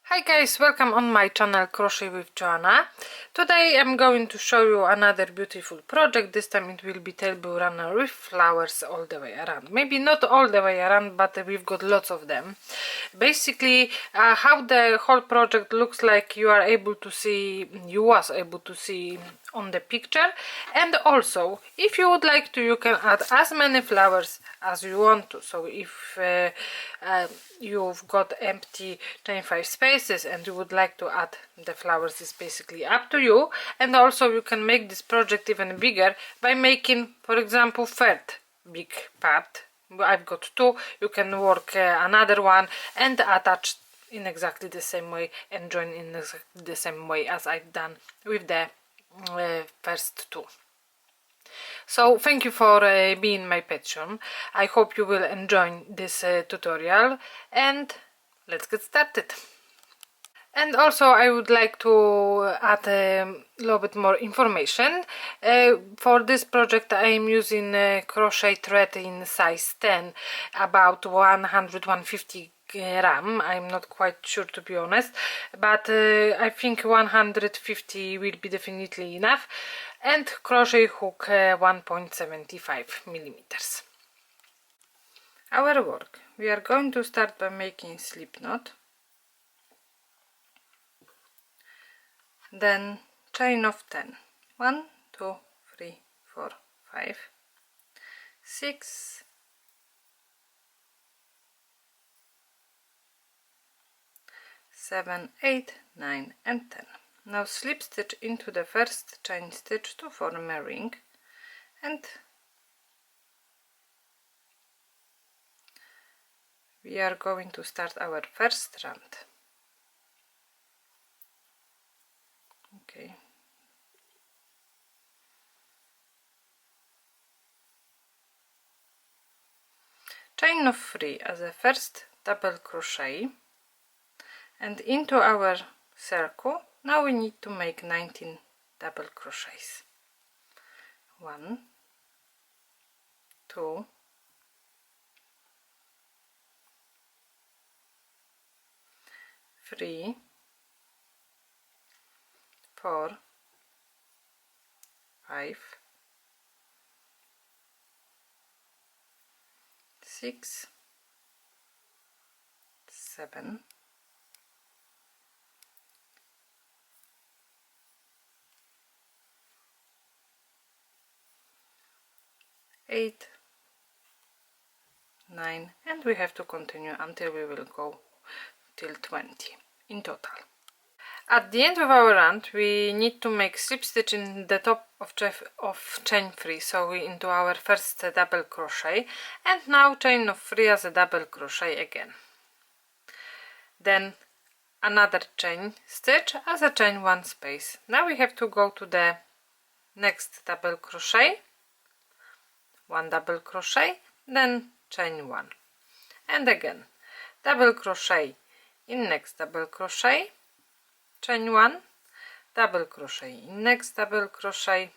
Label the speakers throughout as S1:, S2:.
S1: Hi guys, welcome on my channel Crochet with Joanna. Today I'm going to show you another beautiful project. This time it will be Tailbow Runner with flowers all the way around. Maybe not all the way around, but we've got lots of them. Basically, how the whole project looks like you was able to see on the picture. And also, if you would like to, you can add as many flowers as you want to. So if you've got empty chain 5 spaces and you would like to add the flowers, is basically up to you. And also you can make this project even bigger by making, for example, third big part. I've got two. You can work another one and attach in exactly the same way and join in the same way as I've done with the first two. So thank you for being my patron. I hope you will enjoy this tutorial, and let's get started. And also I would like to add a little bit more information. For this project I am using crochet thread in size 10, about 100-150 gram. I'm not quite sure, to be honest, but I think 150 will be definitely enough, and crochet hook 1.75 millimeters. Our work: we are going to start by making slip knot, then chain of 10, 1, 2, 3, 4, 5, 6, 7, 8, 9 and 10. Now slip stitch into the first chain stitch to form a ring, and we are going to start our first round. Okay. Chain of 3 as a first double crochet, and into our circle now we need to make 19 double crochets. 1, 2, 3, 4, 5, 6, 7, 8, 9, and we have to continue until we will go till 20 in total. At the end of our round we need to make slip stitch in the top of chain 3, so we into our first double crochet, and now chain of 3 as a double crochet again. Then another chain stitch as a chain 1 space. Now we have to go to the next double crochet, 1 double crochet, then chain 1, and again double crochet in next double crochet, chain 1, double crochet in next double crochet,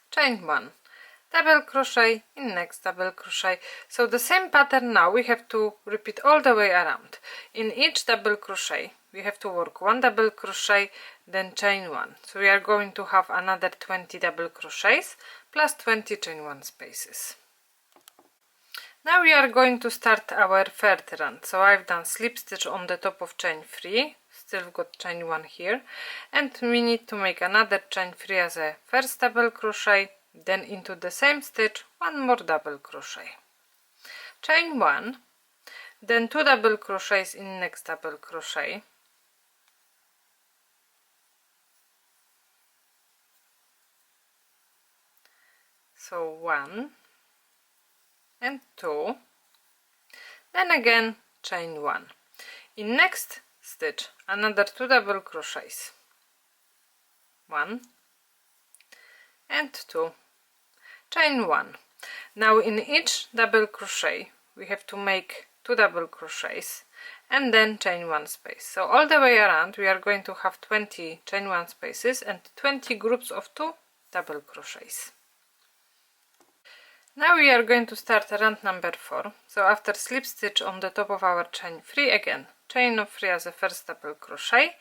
S1: chain 1, double crochet in next double crochet. So the same pattern now we have to repeat all the way around. In each double crochet we have to work 1 double crochet, then chain 1. So we are going to have another 20 double crochets plus 20 chain 1 spaces. Now we are going to start our third round. So I've done slip stitch on the top of chain 3, still got chain 1 here, and we need to make another chain 3 as a first double crochet, then into the same stitch 1 more double crochet, chain 1, then 2 double crochets in next double crochet, so 1 and 2, then again chain 1. In next stitch another 2 double crochets, 1 and 2, chain 1. Now in each double crochet we have to make 2 double crochets and then chain 1 space. So all the way around we are going to have 20 chain 1 spaces and 20 groups of 2 double crochets. Now we are going to start round number 4. So after slip stitch on the top of our chain 3, again chain of 3 as a first double crochet,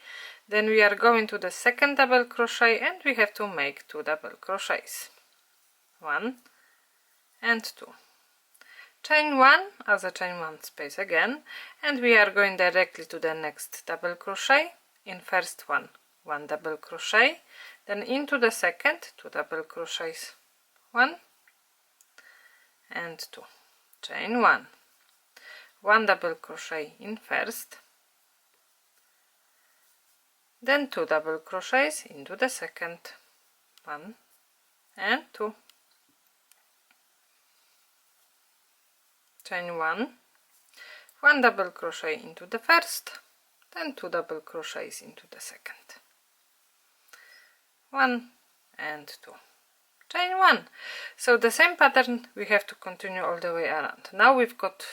S1: then we are going to the second double crochet and we have to make 2 double crochets, 1 and 2, chain 1 as a chain 1 space again, and we are going directly to the next double crochet. In first one, 1 double crochet, then into the second 2 double crochets, 1 and 2, chain 1, 1 double crochet in first, then 2 double crochets into the second, 1 and 2, chain 1, 1 double crochet into the first, then 2 double crochets into the second, 1 and 2, chain 1. So the same pattern we have to continue all the way around. Now we've got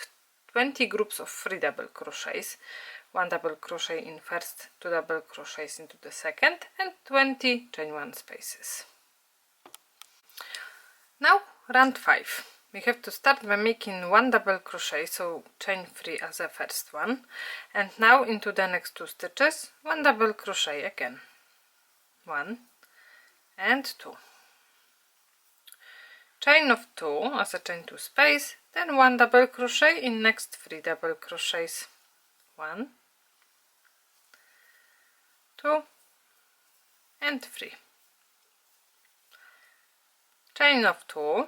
S1: 20 groups of 3 double crochets, 1 double crochet in first, 2 double crochets into the second, and 20 chain 1 spaces. Now round 5. We have to start by making 1 double crochet, so chain 3 as a first one, and now into the next 2 stitches 1 double crochet again, 1 and 2, chain of 2 as a chain 2 space, then 1 double crochet in next 3 double crochets, 1, 2 and 3, chain of 2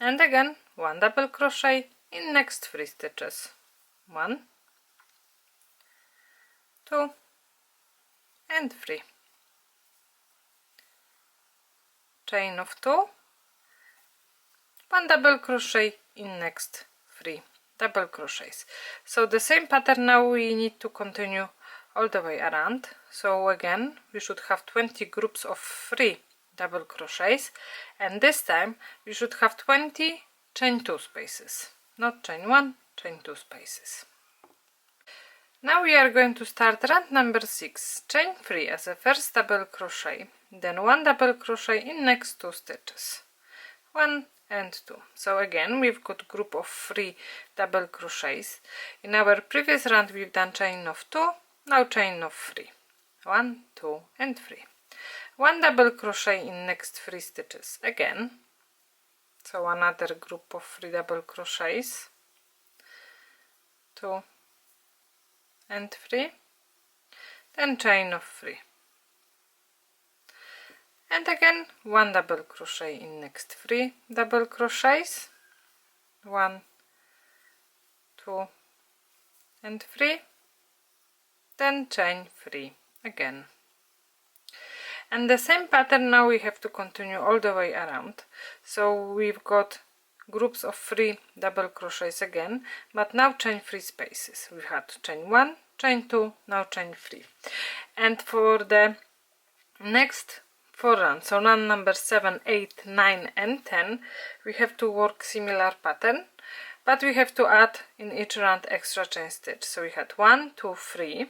S1: and again 1 double crochet in next 3 stitches, 1, 2 and 3, chain of 2, 1 double crochet in next 3 double crochets. So the same pattern now we need to continue all the way around. So again we should have 20 groups of 3 double crochets, and this time we should have 20 chain 2 spaces, not chain 1, chain 2 spaces. Now we are going to start round number 6, chain 3 as a first double crochet, then 1 double crochet in next 2 stitches, 1 and 2. So again we've got group of 3 double crochets. In our previous round we've done chain of 2, now chain of 3, 1, 2 and 3, 1 double crochet in next 3 stitches again, so another group of 3 double crochets, 2 and 3, then chain of 3, and again 1 double crochet in next 3 double crochets, 1, 2 and 3, then chain 3 again. And the same pattern now we have to continue all the way around. So we've got groups of 3 double crochets again, but now chain 3 spaces. We had chain 1, chain 2, now chain 3. And for the next 4 rounds, so round number 7, 8, 9 and 10, we have to work similar pattern, but we have to add in each round extra chain stitch. So we had 1, 2, 3.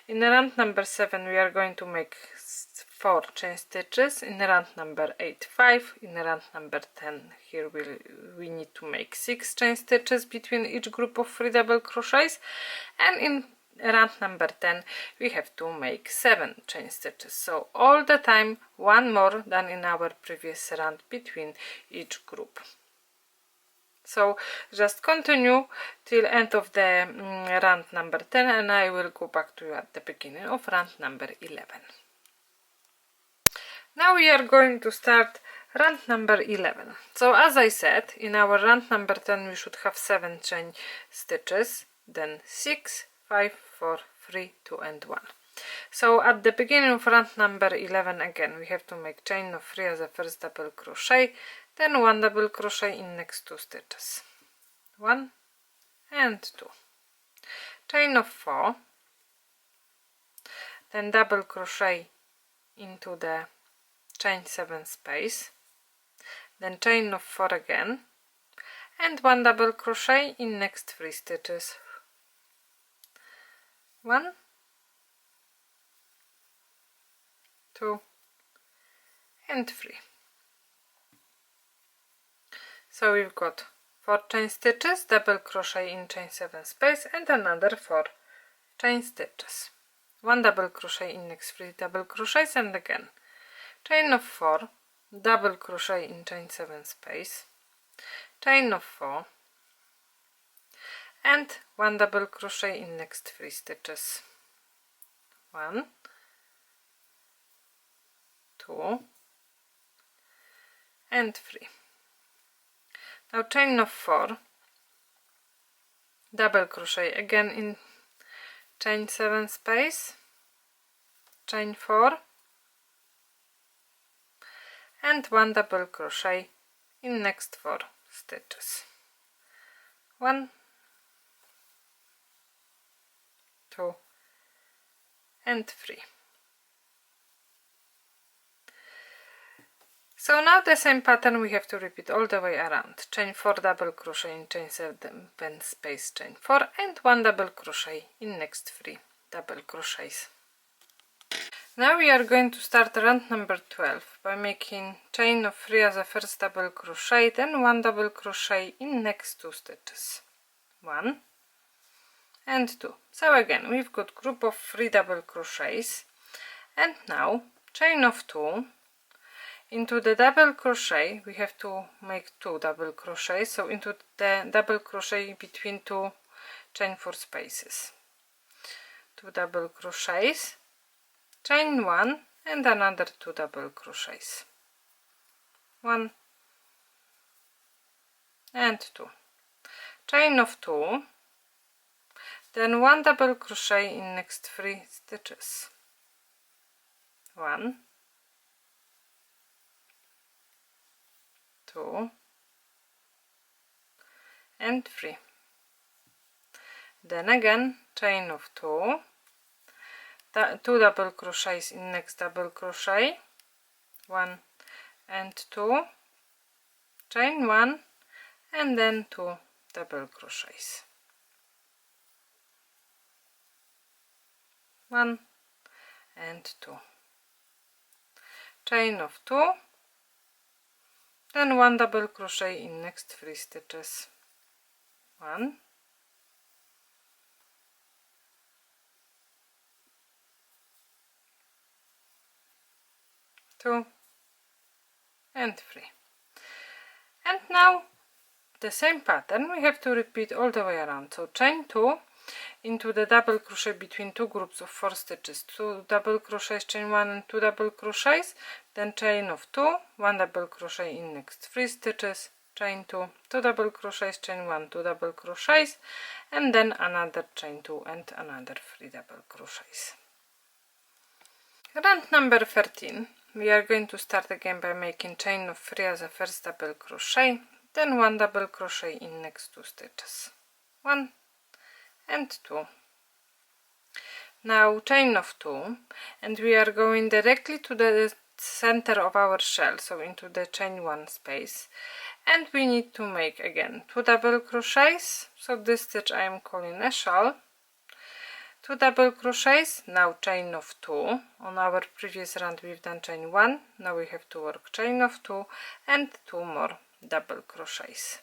S1: In round number 7 we are going to make 4 chain stitches, in round number 8 5, in round number 10 here we need to make 6 chain stitches between each group of 3 double crochets, and in round number 10 we have to make 7 chain stitches, so all the time 1 more than in our previous round between each group. So just continue till end of the round number 10, and I will go back to you at the beginning of round number 11. Now we are going to start round number 11. So as I said, in our round number 10 we should have 7 chain stitches, then 6, 5, 4, 3, 2 and 1. So at the beginning of round number 11 again we have to make chain of 3 as a first double crochet, then 1 double crochet in next 2 stitches, 1 and 2, chain of 4, then double crochet into the chain 7 space, then chain of 4 again, and 1 double crochet in next 3 stitches, 1, 2 and 3. So we've got 4 chain stitches, double crochet in chain 7 space, and another 4 chain stitches. 1 double crochet in next 3 double crochets, and again chain of 4, double crochet in chain 7 space, chain of 4, and 1 double crochet in next 3 stitches. 1, 2, and 3. Now chain of 4, double crochet again in chain 7 space, chain 4, and 1 double crochet in next 4 stitches. 1, 2, and 3. So now the same pattern we have to repeat all the way around. Chain 4 double crochet in chain 7 space, chain 4, and 1 double crochet in next 3 double crochets. Now we are going to start round number 12 by making chain of 3 as a first double crochet, then 1 double crochet in next 2 stitches. 1 and 2. So again we've got group of 3 double crochets, and now chain of 2. Into the double crochet we have to make 2 double crochets, so into the double crochet between 2 chain 4 spaces. 2 double crochets, chain 1, and another 2 double crochets. 1 and 2. Chain of 2, then 1 double crochet in next 3 stitches. 1, 2, and 3. Then again chain of 2, 2 double crochets in next double crochet, 1 and 2, chain 1, and then 2 double crochets. 1 and 2. Chain of 2, then 1 double crochet in next 3 stitches. 1, 2, and 3. And now the same pattern we have to repeat all the way around. So chain 2 into the double crochet between 2 groups of 4 stitches, 2 double crochets, chain 1 and 2 double crochets, then chain of 2, 1 double crochet in next 3 stitches, chain 2, 2 double crochets, chain 1, 2 double crochets, and then another chain 2 and another 3 double crochets. Round number 13 we are going to start again by making chain of 3 as a first double crochet, then 1 double crochet in next 2 stitches. 1 and 2. Now chain of 2, and we are going directly to the center of our shell, so into the chain 1 space, and we need to make again 2 double crochets, so this stitch I am calling a shawl, 2 double crochets, now chain of 2. On our previous round we've done chain 1, now we have to work chain of 2 and 2 more double crochets.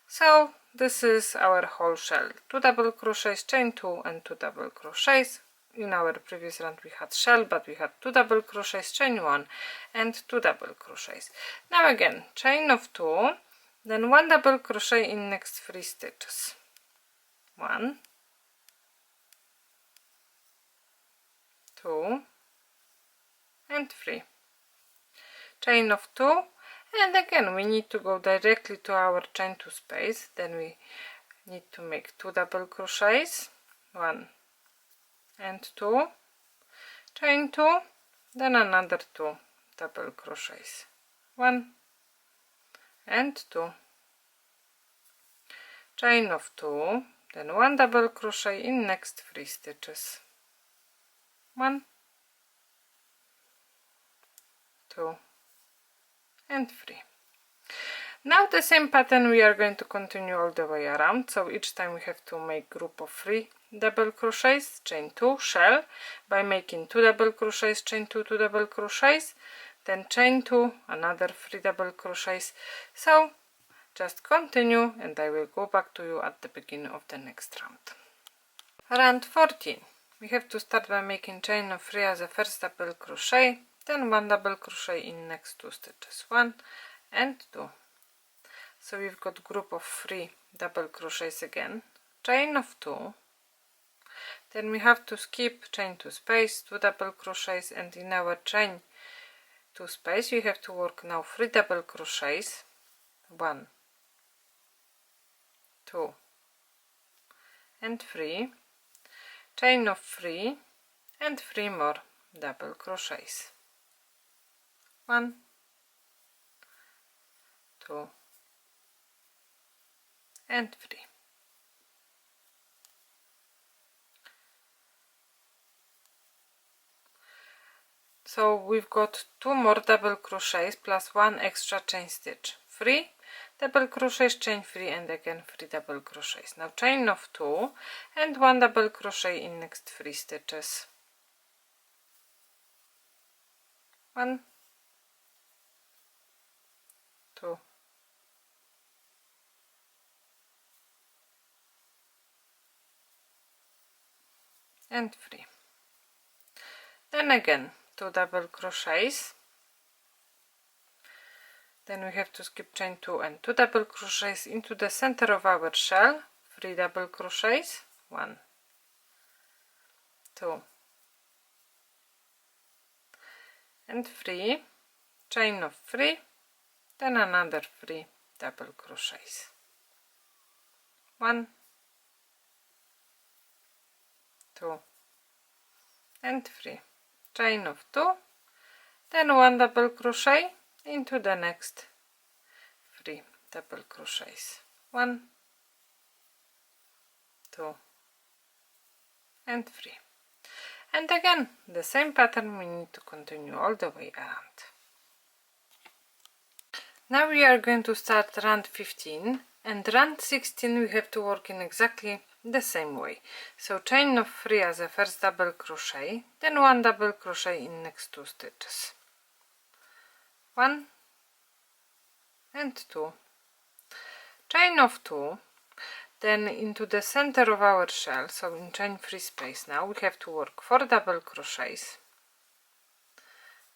S1: So this is our whole shell. 2 double crochets, chain 2 and 2 double crochets. In our previous round we had shell, but we had 2 double crochets, chain 1 and 2 double crochets. Now again chain of 2, then 1 double crochet in next 3 stitches. 1, 2, and 3. Chain of 2, and again we need to go directly to our chain 2 space, then we need to make 2 double crochets, 1 and 2, chain 2, then another 2 double crochets, 1 and 2, chain of 2, then 1 double crochet in next 3 stitches. 1, 2, and 3. Now the same pattern we are going to continue all the way around, so each time we have to make group of 3 double crochets, chain 2, shell, by making 2 double crochets, chain 2, 2 double crochets, then chain 2, another 3 double crochets. So just continue and I will go back to you at the beginning of the next round. Round 14. We have to start by making chain of 3 as a first double crochet, then 1 double crochet in next 2 stitches, 1 and 2. So we've got group of 3 double crochets again, chain of 2, then we have to skip chain 2 space, 2 double crochets, and in our chain 2 space we have to work now 3 double crochets, 1, 2 and 3, chain of 3 and 3 more double crochets, 1, 2 and 3. So we've got 2 more double crochets plus 1 extra chain stitch, 3 double crochets, chain 3 and again 3 double crochets. Now chain of 2 and 1 double crochet in next 3 stitches, 1, 2 and 3. Then again 2 double crochets, then we have to skip chain 2 and 2 double crochets into the center of our shell, 3 double crochets, 1, 2 and 3, chain of 3, then another 3 double crochets, 1, 2 and 3, chain of 2, then 1 double crochet into the next 3 double crochets, 1, 2 and 3. And again the same pattern we need to continue all the way around. Now we are going to start round 15, and round 16 we have to work in exactly the same way. So chain of 3 as a first double crochet, then 1 double crochet in next 2 stitches, 1 and 2, chain of 2, then into the center of our shell, so in chain 3 space now we have to work 4 double crochets,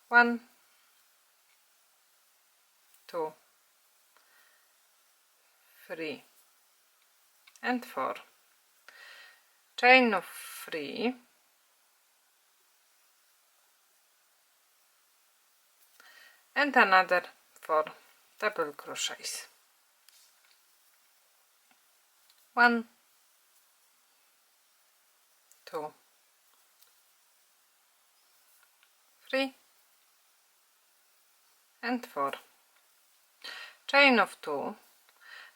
S1: 1, 2, 3 and 4, chain of 3, and another 4 double crochets, 1, 2, 3 and 4, chain of 2,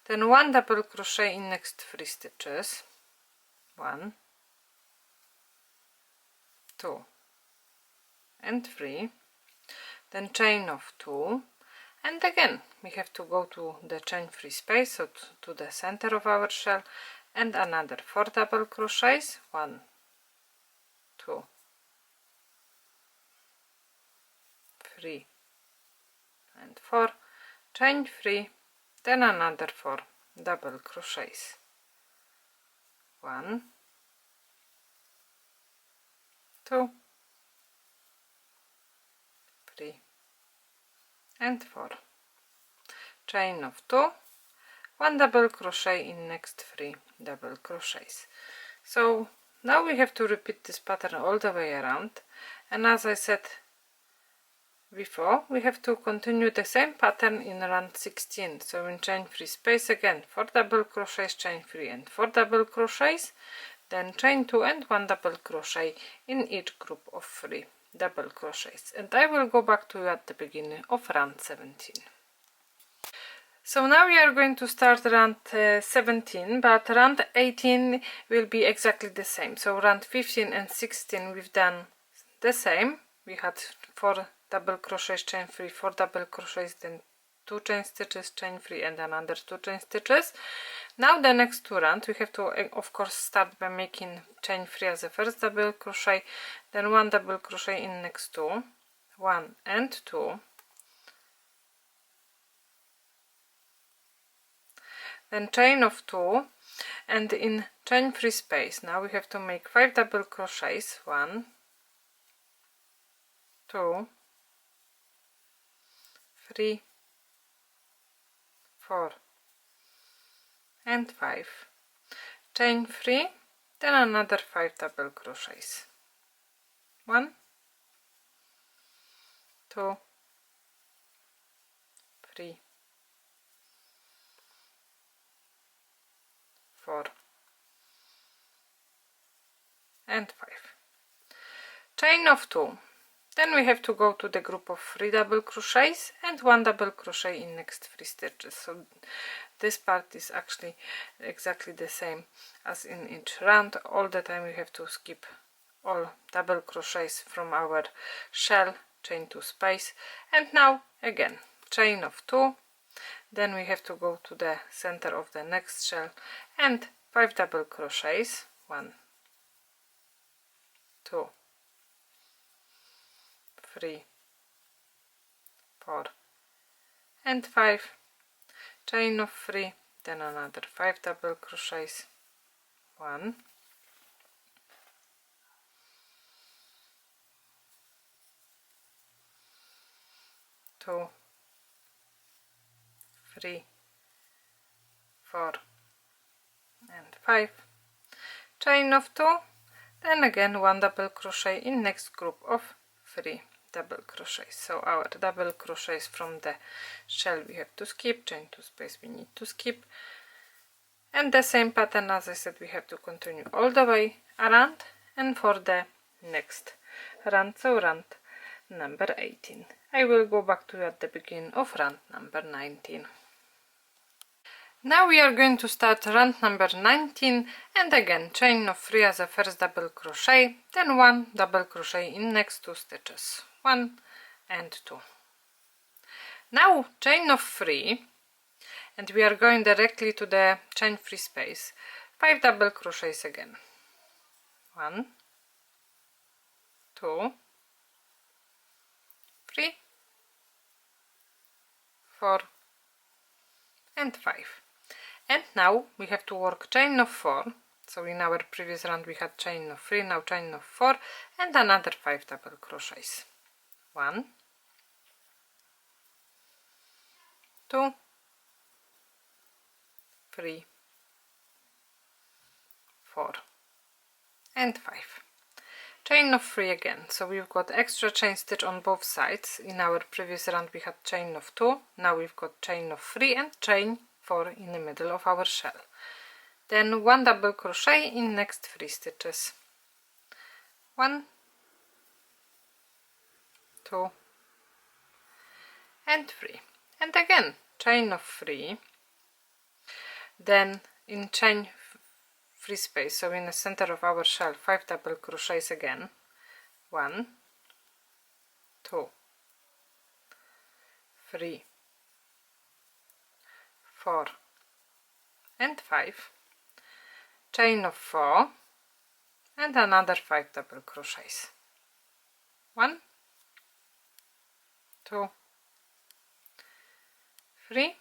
S1: then 1 double crochet in next 3 stitches, 1, 2 and 3, then chain of 2, and again we have to go to the chain 3 space, so to the center of our shell, and another 4 double crochets, 1, 2, 3 and 4, chain 3, then another 4 double crochets, 1, 2, 3 and 4, chain of 2, 1 double crochet in next 3 double crochets. So now we have to repeat this pattern all the way around, and as I said before, we have to continue the same pattern in round 16. So in chain 3 space again 4 double crochets, chain 3 and 4 double crochets, then chain 2 and 1 double crochet in each group of 3 double crochets, and I will go back to you at the beginning of round 17. So now we are going to start round 17, but round 18 will be exactly the same. So round 15 and 16 we've done the same. We had 4 double crochets, chain 3, 4 double crochets, then 2 chain stitches, chain 3 and another 2 chain stitches. Now the next 2 rounds we have to of course start by making chain 3 as a first double crochet, then 1 double crochet in next 2, 1 and 2, then chain of 2, and in chain free space now we have to make 5 double crochets, 1, 2, 3, 4 and 5, chain free, then another 5 double crochets, 1, 2, 3, 4 and 5, chain of 2, then we have to go to the group of 3 double crochets and 1 double crochet in next 3 stitches. So this part is actually exactly the same as in each round. All the time we have to skip all double crochets from our shell, chain 2 space, and now again chain of 2, then we have to go to the center of the next shell and 5 double crochets, 1, 2, 3, 4 and 5, chain of 3, then another 5 double crochets, 1, 2, 3, 4 and 5, chain of 2, then again 1 double crochet in next group of 3 double crochets. So our double crochets from the shell we have to skip, chain 2 space we need to skip, and the same pattern as I said we have to continue all the way around and for the next round, so round number 18. I will go back to you at the beginning of round number 19. Now we are going to start round number 19, and again chain of 3 as a first double crochet, then 1 double crochet in next 2 stitches, 1 and 2. Now chain of 3, and we are going directly to the chain free space, 5 double crochets again, 1, 2, 3, 4 and 5. And now we have to work chain of 4, so in our previous round we had chain of 3, now chain of 4 and another 5 double crochets, 1, 2, 3, 4 and 5, chain of 3 again, so we've got extra chain stitch on both sides. In our previous round we had chain of 2, now we've got chain of 3 and chain 4 in the middle of our shell, then 1 double crochet in next 3 stitches, 1, 2 and 3, and again chain of 3, then in chain free space, so in the center of our shell, 5 double crochets again, 1, 2, 3, 4 and 5, chain of 4 and another 5 double crochets, 1, 2, 3,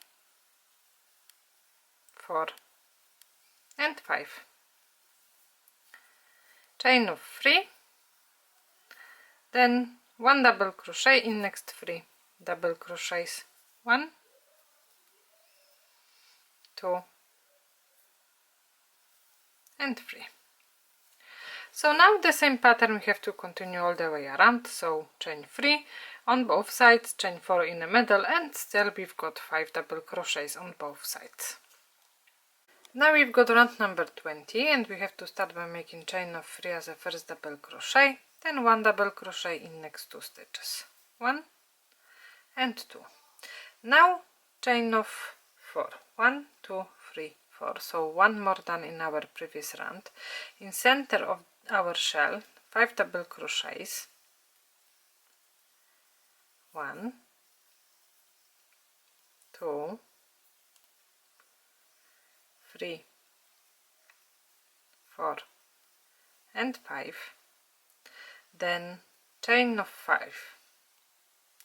S1: 4 and 5, chain of 3, then 1 double crochet in next 3 double crochets, 1, 2 and 3. So now the same pattern we have to continue all the way around, so chain 3 on both sides, chain 4 in the middle, and still we've got 5 double crochets on both sides. Now we've got round number 20, and we have to start by making chain of 3 as a first double crochet, then 1 double crochet in next 2 stitches, 1 and 2. Now chain of 4, 1, 2, 3, 4, so one more than in our previous round. In center of our shell, 5 double crochets, 1, 2, 3, 4 and 5, then chain of 5,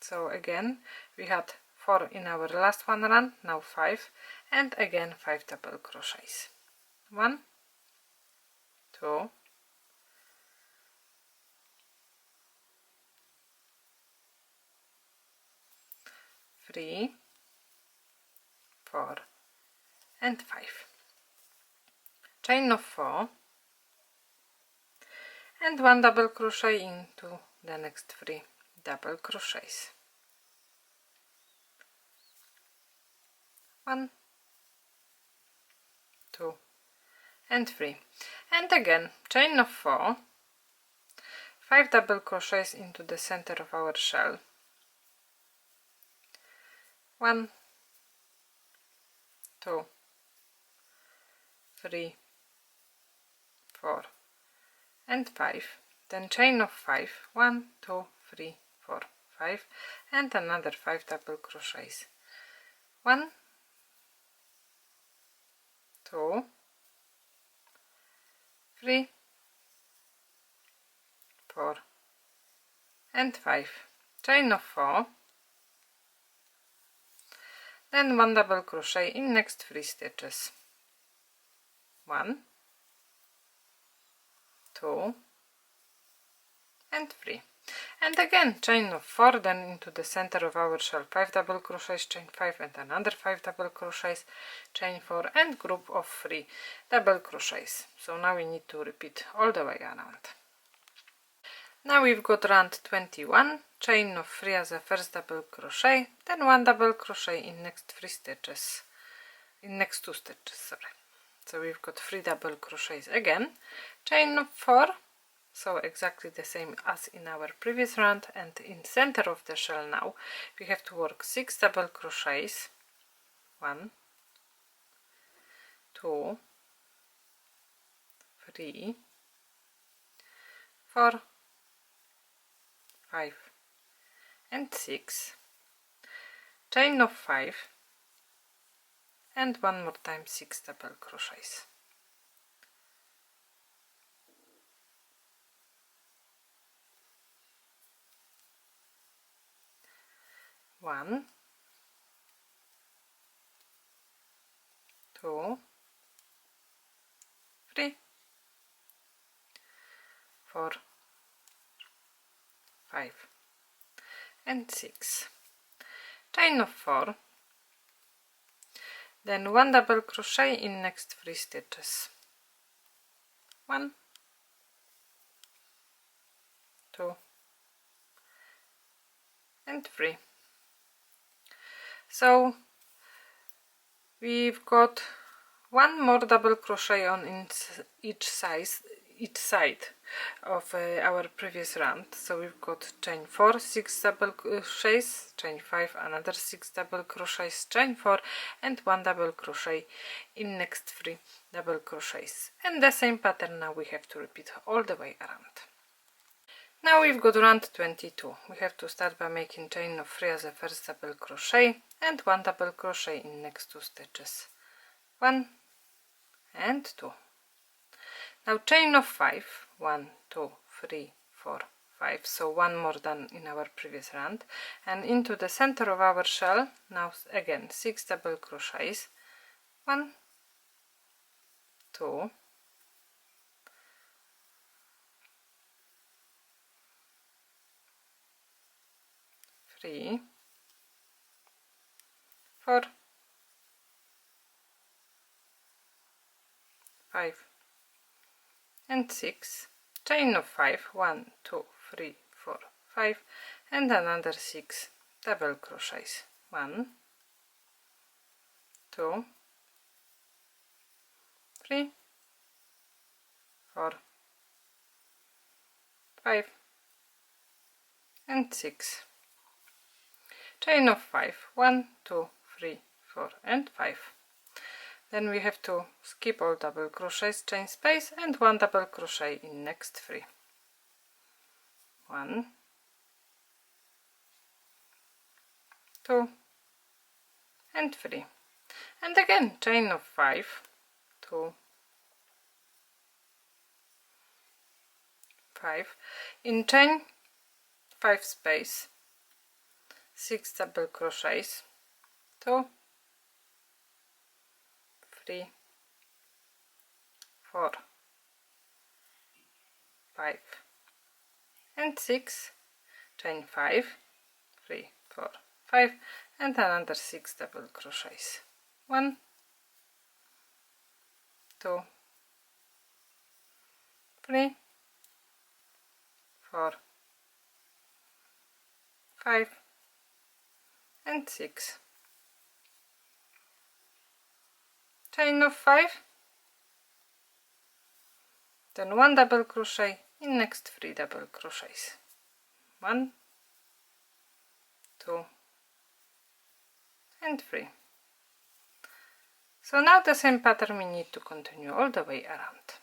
S1: So again we had 4 in our last one round, now 5, and again 5 double crochets. 1, 2, 3, 4 and 5. Chain of 4 and 1 double crochet into the next 3 double crochets. 1, 2 and 3, and again chain of 4, 5 double crochets into the center of our shell. 1, 2, 3, 4 and 5, then chain of 5, 1, 2, 3, 4, 5, and another 5 double crochets. 1, 2, 3, 4 and 5, chain of 4, then 1 double crochet in next 3 stitches. 1, 2 and 3, and again chain of 4, then into the center of our shell 5 double crochets, chain 5 and another 5 double crochets, chain 4 and group of 3 double crochets. So now we need to repeat all the way around. Now we've got round 21, chain of 3 as a first double crochet, then 1 double crochet in next 3 stitches, in next 2 stitches, sorry. So we've got 3 double crochets again, chain of 4, so exactly the same as in our previous round, and in center of the shell now we have to work 6 double crochets. 1, 2, 3, 4, 5 and 6, chain of 5, and one more time 6 double crochets. 1, 2, 3, 4, 5 and 6, chain of 4, then 1 double crochet in next 3 stitches. 1, 2 and 3. So we've got 1 more double crochet on each side of our previous round. So we've got chain 4, 6 double crochets, chain 5, another 6 double crochets, chain 4 and 1 double crochet in next 3 double crochets, and the same pattern now we have to repeat all the way around. Now we've got round 22. We have to start by making chain of 3 as a first double crochet and 1 double crochet in next 2 stitches. 1 and 2. Now chain of 5, 1, 2, 3, 4, 5, so 1 more than in our previous round, and into the center of our shell now again 6 double crochets. 1, 2, 3, 4, 5 and 6, chain of 5, 1, 2, 3, 4, 5 and another 6 double crochets. 1, 2, 3, 4, 5 and 6, chain of 5, 1, 2, 3, 4 and 5. Then we have to skip all double crochets, chain space and 1 double crochet in next 3. 1, 2 and 3, and again chain of 5, 2, 5, in chain 5 space 6 double crochets, 2, 3, 4, 5 and 6, chain 5, 3, 4, 5 and another 6 double crochets, 1, 2, 3, 4, 5 and 6, chain of 5, then 1 double crochet in next 3 double crochets, 1, 2 and 3. So now the same pattern we need to continue all the way around.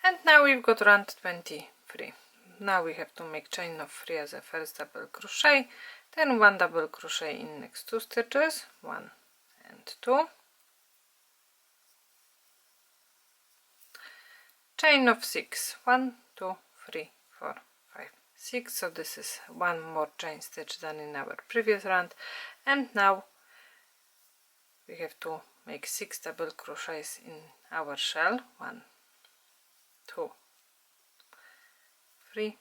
S1: And now we've got round 23. Now we have to make chain of 3 as a first double crochet, then 1 double crochet in next 2 stitches, 1 and 2, chain of 6, 1, 2, 3, 4, 5, 6. So this is one more chain stitch than in our previous round, and now we have to make 6 double crochets in our shell, 1, 2, 3,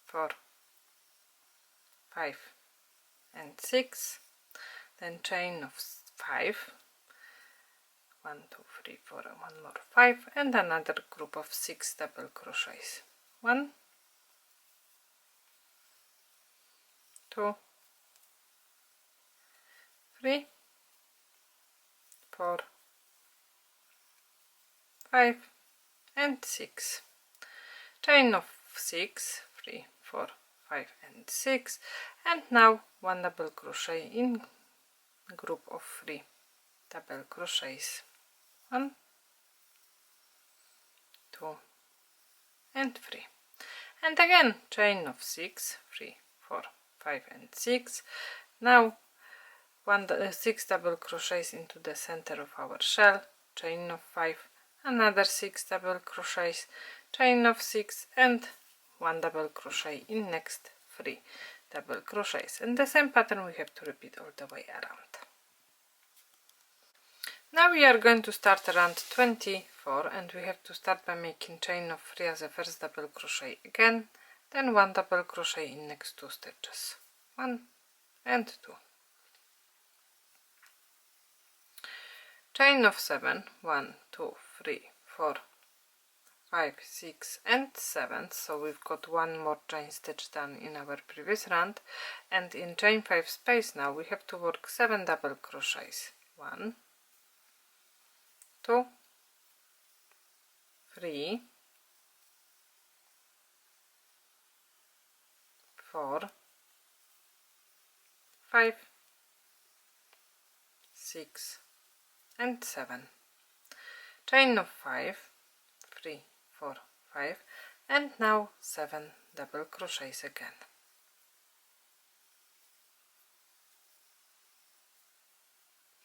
S1: 4, 5 and 6, then chain of 5, 1, 2, 3, 4, 1 more 5 and another group of 6 double crochets, 1, 2, 3, 4, 5 and 6, chain of 6, 3, 4, 5 and 6, and now 1 double crochet in group of 3 double crochets, 1, 2 and 3, and again chain of 6, 3, 4, 5 and 6. Now 6 double crochets into the center of our shell, chain of 5, another 6 double crochets, chain of 6 and 1 double crochet in next 3 double crochets, and the same pattern we have to repeat all the way around. Now we are going to start around 24, and we have to start by making chain of 3 as a first double crochet again, then 1 double crochet in next 2 stitches, 1 and 2, chain of 7, 1, 2, 3, 4, 5, 6 and 7. So we've got one more chain stitch done in our previous round, and in chain 5 space now we have to work 7 double crochets, 1, 2, 3, 4, 5, 6 and 7, chain of 5, 3, 4, 5 and now 7 double crochets again,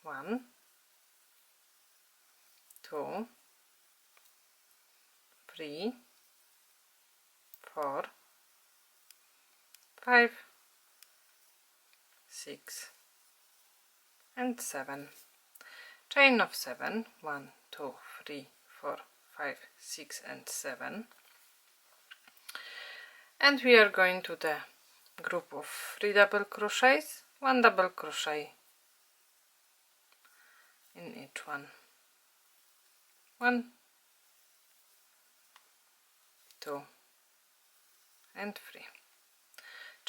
S1: 1, 2, 3, 4, 5, 6 and 7, chain of 7, 1, 2, 3, 4, 5, 6 and 7, and we are going to the group of 3 double crochets, 1 double crochet in each one, 1, 2 and 3,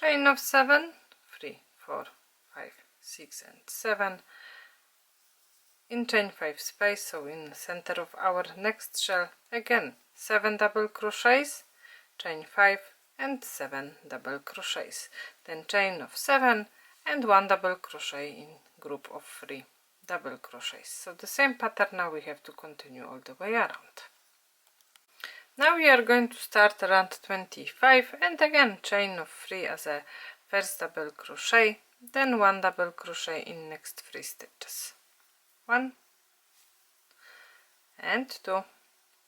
S1: chain of 7, 3, 4, 5, 6 and 7, in chain 5 space, so in the center of our next shell, again 7 double crochets, chain 5 and 7 double crochets, then chain of 7 and 1 double crochet in group of 3 double crochets. So the same pattern now we have to continue all the way around. Now we are going to start around 25, and again chain of 3 as a first double crochet, then 1 double crochet in next 3 stitches, 1 and 2,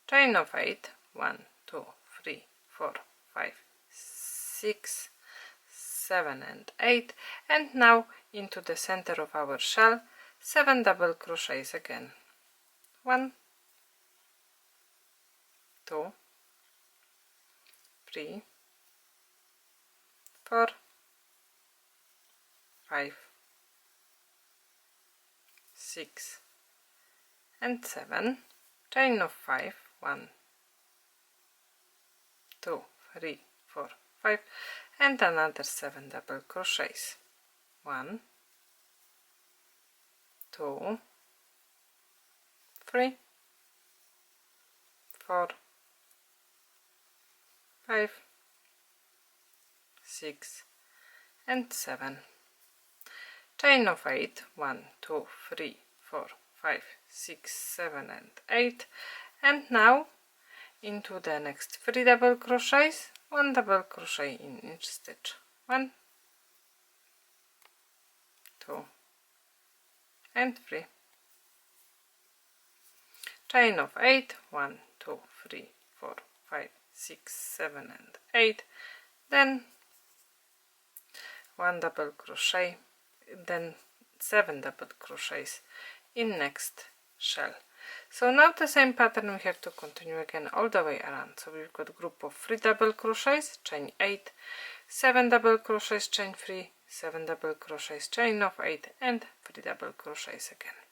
S1: chain of 8, 1, 2, 3, 4, 5, 6, 7 and 8, and now into the center of our shell 7 double crochets again. 1, 2, 3, 4, 5, 6 and 7, chain of 5, 1, 2, 3, 4, 5, and another 7 double crochets. 1, 2, 3, 4, 5, 6 and 7, chain of 8, 1, 2, 3, 4, 5, 6, 7 and 8, and now into the next 3 double crochets, 1 double crochet in each stitch. 1, 2 and 3, chain of 8, 1, 2, 3, 4, 5, 6, 7 and 8, then 1 double crochet, then 7 double crochets in next shell. So now the same pattern we have to continue again all the way around. So we've got group of 3 double crochets, chain 8, 7 double crochets, chain 3, 7 double crochets, chain of 8, and 3 double crochets again.